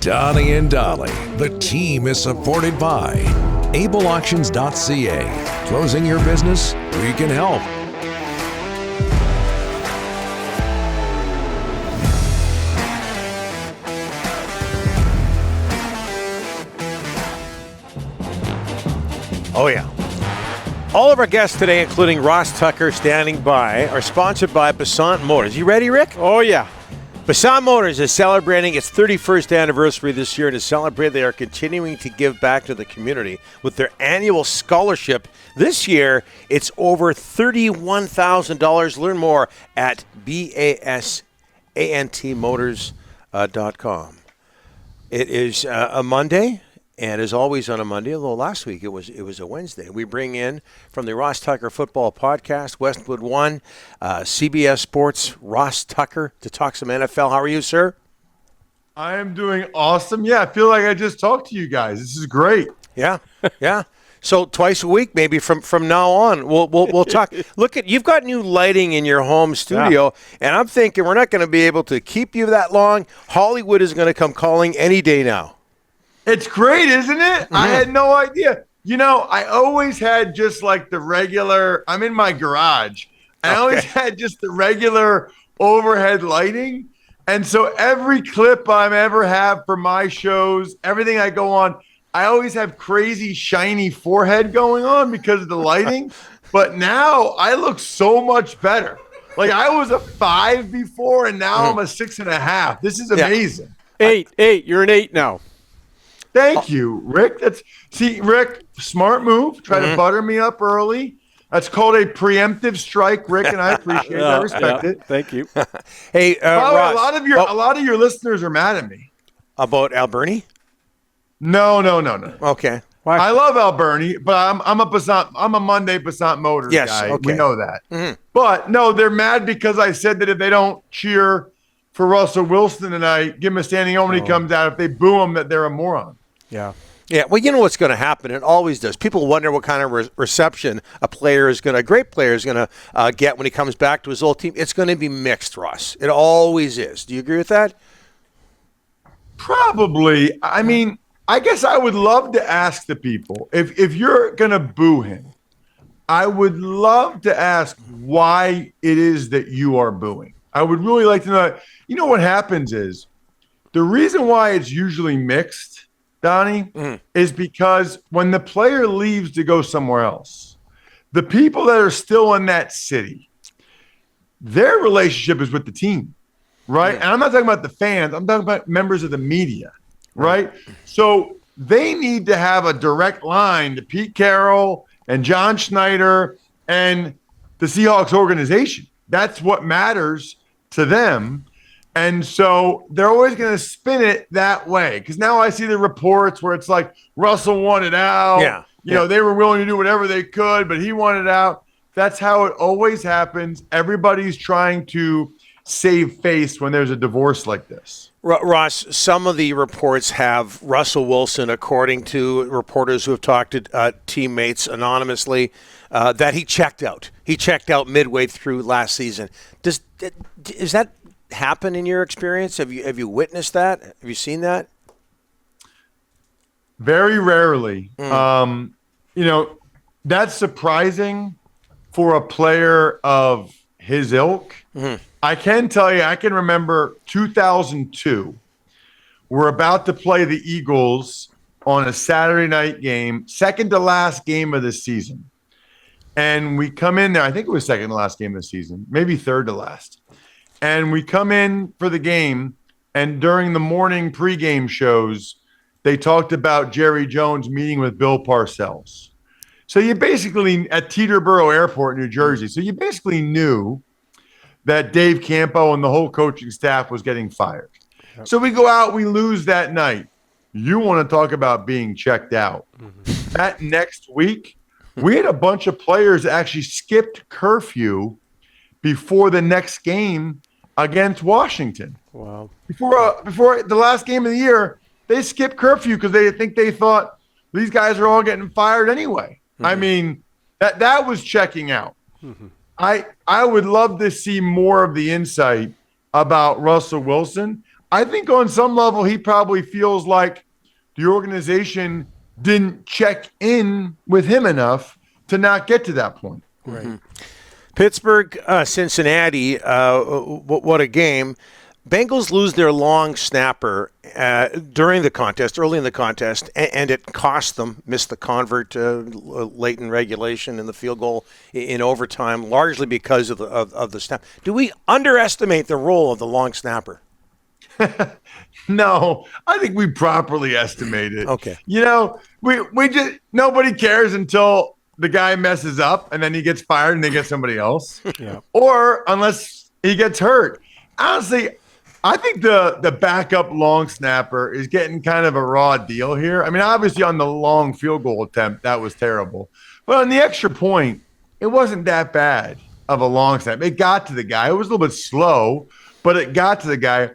Donnie and Dolly, the team is supported by ableauctions.ca. Closing your business? We can help. Oh, yeah. All of our guests today, including Ross Tucker standing by, are sponsored by Prescott Motors. You ready, Rick? Oh, yeah. Prescott Motors is celebrating its 31st anniversary this year. And to celebrate, they are continuing to give back to the community with their annual scholarship. This year, it's over $31,000. Learn more at basantmotors.com. It is a Monday. And as always on a Monday, although last week it was a Wednesday, we bring in from the Ross Tucker Football Podcast, Westwood One, CBS Sports, Ross Tucker to talk some NFL. How are you, sir? I am doing awesome. Yeah, I feel like I just talked to you guys. This is great. Yeah, yeah. So twice a week, maybe from now on, we'll talk. Look you've got new lighting in your home studio, and I'm thinking we're not going to be able to keep you that long. Hollywood is going to come calling any day now. It's great, isn't it? Mm-hmm. I had no idea. You know, I always had just like the regular, I'm in my garage. I always had just the regular overhead lighting. And so every clip I ever have for my shows, everything I go on, I always have crazy shiny forehead going on because of the lighting. But now I look so much better. Like I was a 5 before and now I'm a 6.5. This is amazing. Yeah. 8. You're an 8 now. Thank you, Rick. Rick, smart move. Try to butter me up early. That's called a preemptive strike, Rick, and I appreciate it. I respect it. Thank you. Hey, Ross, a lot of your listeners are mad at me about Alberni. No. Okay. Why? I love Alberni, but I'm a Monday Prescott Motors guy. Okay. We know that. Mm-hmm. But no, they're mad because I said that if they don't cheer for Russell Wilson tonight, give him a standing ovation when he comes out. If they boo him, that they're a moron. Yeah. Yeah, well, you know what's going to happen. It always does. People wonder what kind of reception a great player is going to get when he comes back to his old team. It's going to be mixed, Ross. It always is. Do you agree with that? Probably. I mean, I guess I would love to ask the people, if you're going to boo him, I would love to ask why it is that you are booing. I would really like to know. You know what happens is the reason why it's usually mixed, Donnie, is because when the player leaves to go somewhere else, the people that are still in that city, their relationship is with the team, right? And I'm not talking about the fans. I'm talking about members of the media, right? So they need to have a direct line to Pete Carroll and John Schneider and the Seahawks organization. That's what matters to them. And so they're always going to spin it that way. Because now I see the reports where it's like Russell wanted out. You know, they were willing to do whatever they could, but he wanted out. That's how it always happens. Everybody's trying to save face when there's a divorce like this. Ross, some of the reports have Russell Wilson, according to reporters who have talked to teammates anonymously, that he checked out. He checked out midway through last season. Is that happen in your experience? Have you witnessed that? Have you seen that? Very rarely. You know, that's surprising for a player of his ilk. I can tell you, I can remember 2002. We're about to play the Eagles on a Saturday night game, second to last game of the season. And we come in there, I think it was second to last game of the season, maybe third to last. And we come in for the game, and during the morning pregame shows, they talked about Jerry Jones meeting with Bill Parcells. So you basically, at Teterboro Airport, New Jersey, so you basically knew that Dave Campo and the whole coaching staff was getting fired. Yep. So we go out, we lose that night. You want to talk about being checked out. That next week, we had a bunch of players actually skipped curfew before the next game against Washington. Wow. Before the last game of the year, they skipped curfew because they thought these guys are all getting fired anyway. I mean, that was checking out. I would love to see more of the insight about Russell Wilson. I think on some level, he probably feels like the organization didn't check in with him enough to not get to that point. Right. Mm-hmm. Pittsburgh, Cincinnati, what a game. Bengals lose their long snapper during the contest, early in the contest, and it cost them, missed the convert late in regulation and the field goal in overtime, largely because of the snap. Do we underestimate the role of the long snapper? No, I think we properly estimate it. Okay. We just, nobody cares until the guy messes up and then he gets fired and they get somebody else. Yeah. Or unless he gets hurt. Honestly, I think the backup long snapper is getting kind of a raw deal here. I mean, obviously on the long field goal attempt, that was terrible. But on the extra point, it wasn't that bad of a long snap. It got to the guy. It was a little bit slow, but it got to the guy.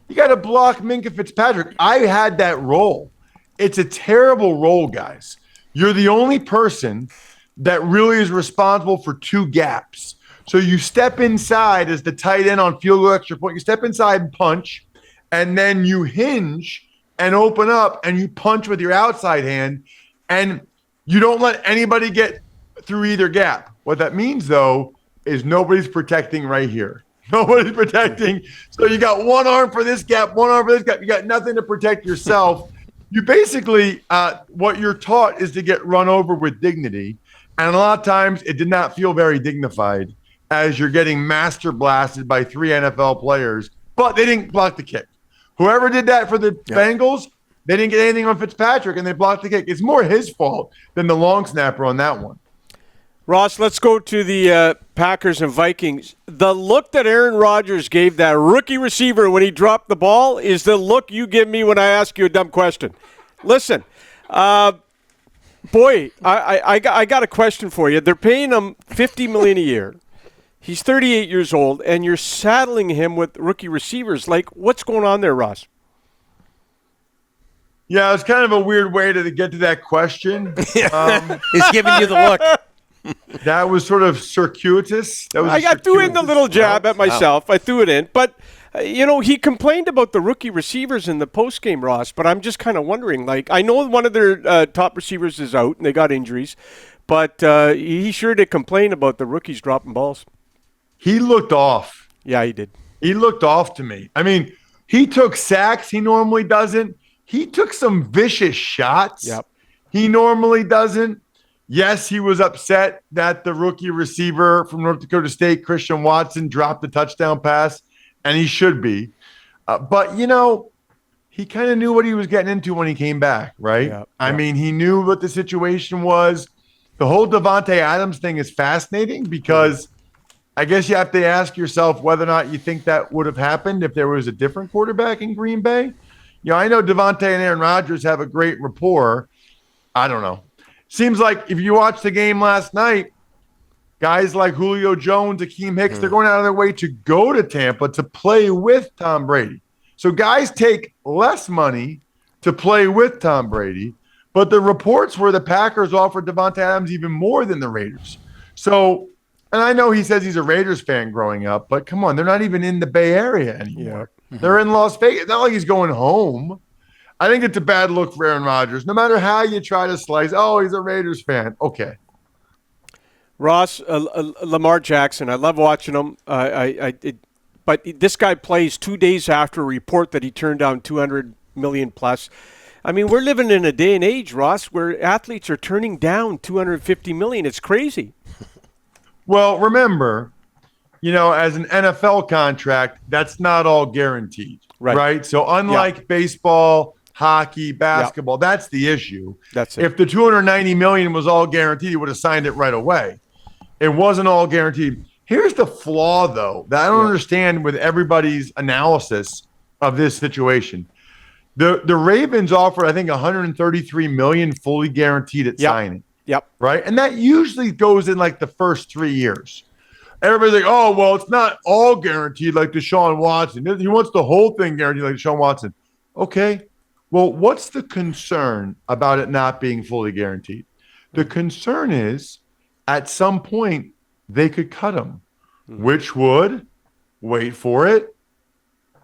You got to block Minkah Fitzpatrick. I had that role. It's a terrible role, guys. You're the only person that really is responsible for two gaps. So you step inside as the tight end on field goal extra point. You step inside and punch, and then you hinge and open up, and you punch with your outside hand, and you don't let anybody get through either gap. What that means, though, is nobody's protecting right here. Nobody's protecting. So you got one arm for this gap, one arm for this gap. You got nothing to protect yourself. You basically, what you're taught is to get run over with dignity. And a lot of times it did not feel very dignified as you're getting master blasted by 3 NFL players, but they didn't block the kick. Whoever did that for the Bengals, they didn't get anything on Fitzpatrick and they blocked the kick. It's more his fault than the long snapper on that one. Ross, let's go to the Packers and Vikings. The look that Aaron Rodgers gave that rookie receiver when he dropped the ball is the look you give me when I ask you a dumb question. Listen, boy, I got a question for you. They're paying him $50 million a year. He's 38 years old, and you're saddling him with rookie receivers. Like, what's going on there, Ross? Yeah, it's kind of a weird way to get to that question. He's giving you the look. That was sort of circuitous. I threw in the little jab at myself. I threw it in. But, he complained about the rookie receivers in the postgame, Ross. But I'm just kind of wondering, like, I know one of their top receivers is out and they got injuries. But he sure did complain about the rookies dropping balls. He looked off. Yeah, he did. He looked off to me. I mean, he took sacks he normally doesn't. He took some vicious shots. Yep. He normally doesn't. Yes, he was upset that the rookie receiver from North Dakota State, Christian Watson, dropped the touchdown pass, and he should be. But, he kind of knew what he was getting into when he came back, right? Yep. I mean, he knew what the situation was. The whole Davante Adams thing is fascinating because I guess you have to ask yourself whether or not you think that would have happened if there was a different quarterback in Green Bay. I know Davante and Aaron Rodgers have a great rapport. I don't know. Seems like if you watch the game last night, guys like Julio Jones, Akeem Hicks, they're going out of their way to go to Tampa to play with Tom Brady. So guys take less money to play with Tom Brady, but the reports were the Packers offered Davante Adams even more than the Raiders. So, and I know he says he's a Raiders fan growing up, but come on, they're not even in the Bay Area anymore. Yeah. They're in Las Vegas. It's not like he's going home. I think it's a bad look for Aaron Rodgers. No matter how you try to slice, he's a Raiders fan. Okay. Ross, Lamar Jackson, I love watching him. But this guy plays 2 days after a report that he turned down $200 million plus. I mean, we're living in a day and age, Ross, where athletes are turning down $250 million. It's crazy. Well, remember, as an NFL contract, that's not all guaranteed, right? So unlike baseball, hockey, basketball, that's the issue. That's it. If the $290 million was all guaranteed, he would have signed it right away. It wasn't all guaranteed. Here's the flaw, though, that I don't understand with everybody's analysis of this situation. The Ravens offered, I think, $133 million fully guaranteed at signing. Yep. Right? And that usually goes in like the first 3 years. Everybody's like, it's not all guaranteed like Deshaun Watson. He wants the whole thing guaranteed like Deshaun Watson. Okay. Well, what's the concern about it not being fully guaranteed? The concern is at some point they could cut him, which would, wait for it,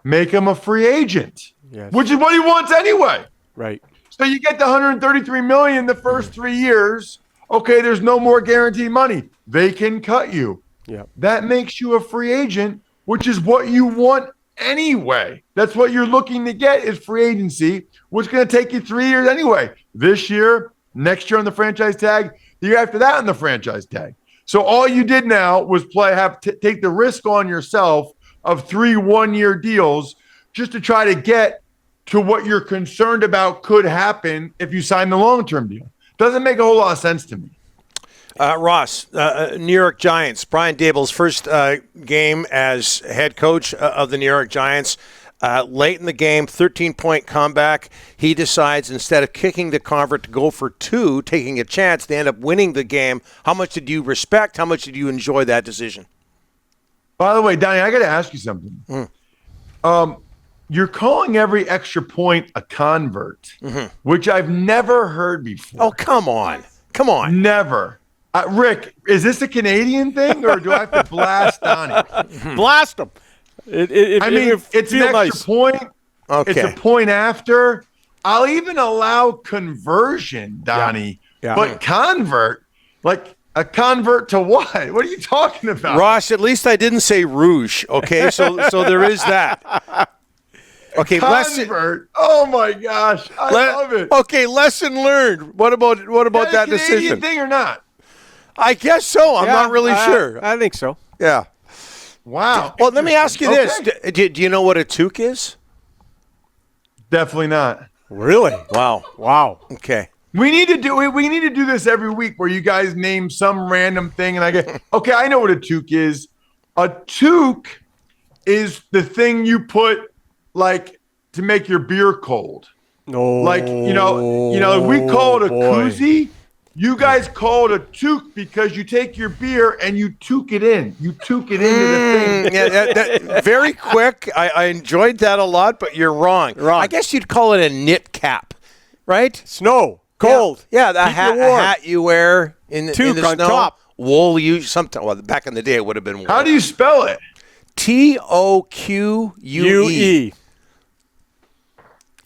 make him a free agent, Yes. which is what he wants anyway. Right. So you get the $133 million the first 3 years. Okay, there's no more guaranteed money. They can cut you. Yeah. That makes you a free agent, which is what you want anyway. That's what you're looking to get is free agency, which is going to take you 3 years anyway. This year, next year on the franchise tag, the year after that on the franchise tag. So all you did now was take the risk on yourself of 3 1-year deals just to try to get to what you're concerned about could happen if you sign the long-term deal. Doesn't make a whole lot of sense to me. Ross, New York Giants, Brian Dable's first game as head coach of the New York Giants. Late in the game, 13-point comeback. He decides instead of kicking the convert to go for 2, taking a chance, they end up winning the game. How much did you respect? How much did you enjoy that decision? By the way, Donnie, I got to ask you something. You're calling every extra point a convert, which I've never heard before. Oh, come on. Come on. Never. Rick, is this a Canadian thing, or do I have to blast Donnie? Blast them. It's an extra nice. point. Okay. It's a point after. I'll even allow conversion, Donnie. Yeah. But convert, like a convert to what? What are you talking about? Ross, at least I didn't say rouge, okay? So there is that. Okay, convert. Oh my gosh, I love it. Okay, lesson learned. What about that decision? Canadian thing or not? I guess so. I'm not really sure. I think so. Yeah. Wow. Well, let me ask you this. Okay. Do you know what a toque is? Definitely not. Really? Wow. Okay. We need to do this every week where you guys name some random thing and I get, okay, I know what a toque is. A toque is the thing you put like to make your beer cold. No. Like, we call it a koozie. You guys call it a toque because you take your beer and you toque it in. You toque it into the thing. Yeah, very quick. I enjoyed that a lot, but you're wrong. I guess you'd call it a knit cap, right? Snow. Cold. Yeah, a hat you wear in the Toque on snow. top. Wool, well, back in the day it would have been wool. How do you spell it? TOQUE.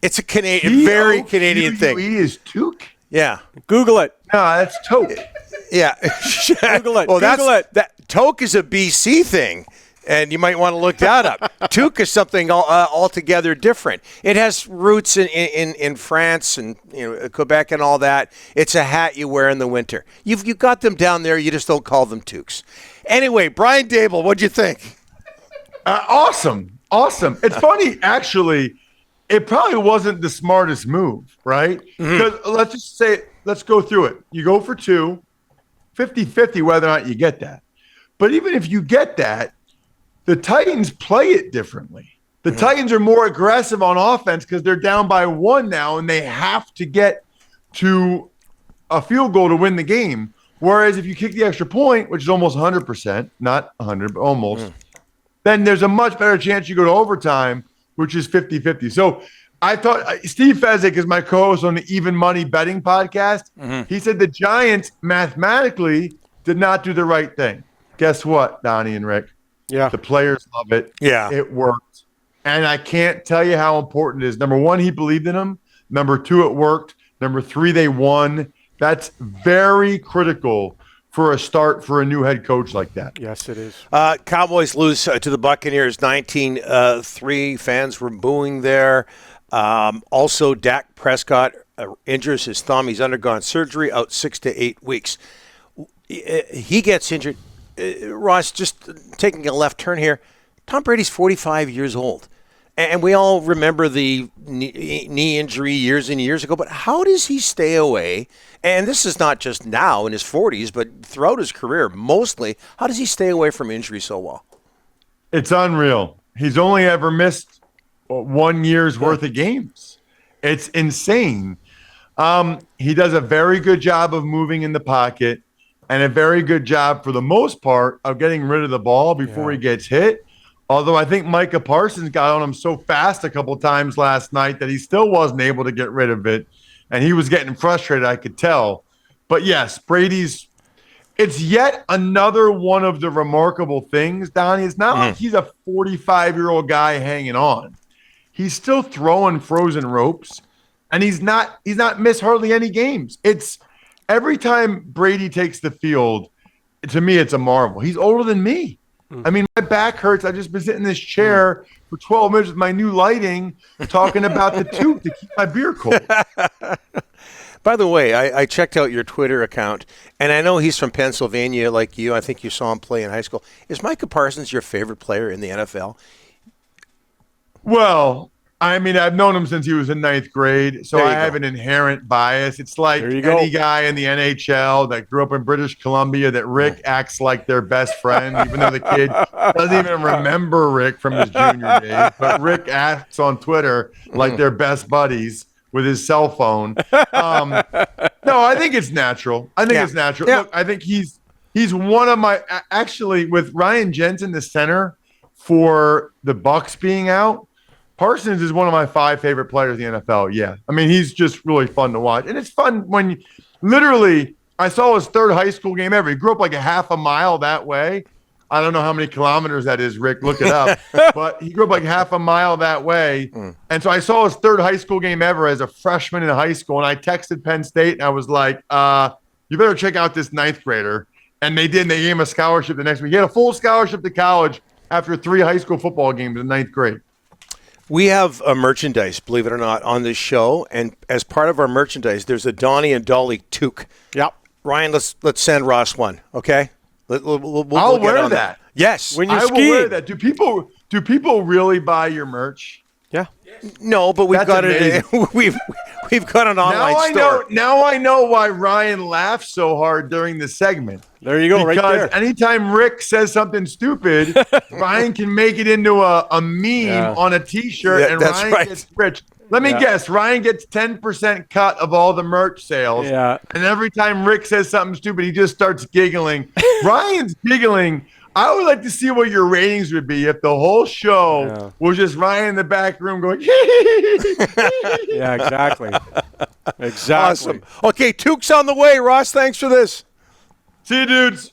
It's a very Canadian thing. TOQUE is toque? Yeah. Google it. No, that's toque. Yeah. Google it. Well, Google it. That toque is a BC thing, and you might want to look that up. Toque is something altogether different. It has roots in France and Quebec and all that. It's a hat you wear in the winter. You've got them down there. You just don't call them toques. Anyway, Brian Dable, what'd you think? Awesome. It's funny, actually. It probably wasn't the smartest move, right? Because let's go through it. You go for 2, 50-50 whether or not you get that. But even if you get that, the Titans play it differently. The Titans are more aggressive on offense because they're down by 1 now and they have to get to a field goal to win the game. Whereas if you kick the extra point, which is almost 100%, not 100, but almost, then there's a much better chance you go to overtime, which is 50-50. So I thought Steve Fezzik is my co-host on the Even Money Betting podcast. He said the Giants mathematically did not do the right thing. Guess what, Donnie and Rick? Yeah. The players love it. Yeah. It worked. And I can't tell you how important it is. Number 1, he believed in him. Number 2, it worked. Number 3, they won. That's very critical for a start for a new head coach like that. Yes, it is. Cowboys lose to the Buccaneers 19-3. Fans were booing there. Also, Dak Prescott injures his thumb. He's undergone surgery, out 6 to 8 weeks. He gets injured. Ross, just taking a left turn here, Tom Brady's 45 years old. And we all remember the knee injury years and years ago, but how does he stay away? And this is not just now in his 40s, but throughout his career, mostly. How does he stay away from injury so well? It's unreal. He's only ever missed 1 year's worth of games. It's insane. He does a very good job of moving in the pocket and a very good job, for the most part, of getting rid of the ball before he gets hit. Although I think Micah Parsons got on him so fast a couple times last night that he still wasn't able to get rid of it. And he was getting frustrated, I could tell. But yes, Brady's it's yet another one of the remarkable things, Donnie. It's not like he's a 45-year-old guy hanging on. He's still throwing frozen ropes, and he's not missed hardly any games. It's every time Brady takes the field, to me, it's a marvel. He's older than me. I mean, my back hurts. I've just been sitting in this chair for 12 minutes with my new lighting talking about the tube to keep my beer cold. By the way, I checked out your Twitter account, and I know he's from Pennsylvania like you. I think you saw him play in high school. Is Micah Parsons your favorite player in the NFL? Well, I mean, I've known him since he was in ninth grade, so I have an inherent bias. It's like any guy in the NHL that grew up in British Columbia that Rick acts like their best friend, even though the kid doesn't even remember Rick from his junior days. But Rick acts on Twitter like they're best buddies with his cell phone. No, I think it's natural. It's natural. Yeah. Look, I think he's one of my – actually, with Ryan Jensen, the center, for the Bucks being out, Parsons is one of my 5 favorite players in the NFL. Yeah. I mean, he's just really fun to watch. And it's fun when you, literally, I saw his 3rd high school game ever. He grew up like a half a mile that way. I don't know how many kilometers that is, Rick. Look it up. But he grew up like half a mile that way. And so I saw his 3rd high school game ever as a freshman in high school. And I texted Penn State and I was like, you better check out this 9th grader. And they did. And they gave him a scholarship the next week. He had a full scholarship to college after 3 high school football games in 9th grade. We have a merchandise, believe it or not, on this show, and as part of our merchandise, there's a Donnie and Dolly toque. Yep. Ryan, let's send Ross one, okay? I'll wear that. Yes, when you I ski. will wear that. Do people really buy your merch? Yeah. No, but we've got it. We've got an online store. Now I know why Ryan laughs so hard during the segment. There you go, right there. Because anytime Rick says something stupid, Ryan can make it into a meme on a T-shirt, and Ryan gets rich. Let me guess. Ryan gets 10% cut of all the merch sales. Yeah. And every time Rick says something stupid, he just starts giggling. Ryan's giggling. I would like to see what your ratings would be if the whole show was just Ryan in the back room going, Yeah, exactly. Awesome. Okay, toque's on the way. Ross, thanks for this. See you, dudes.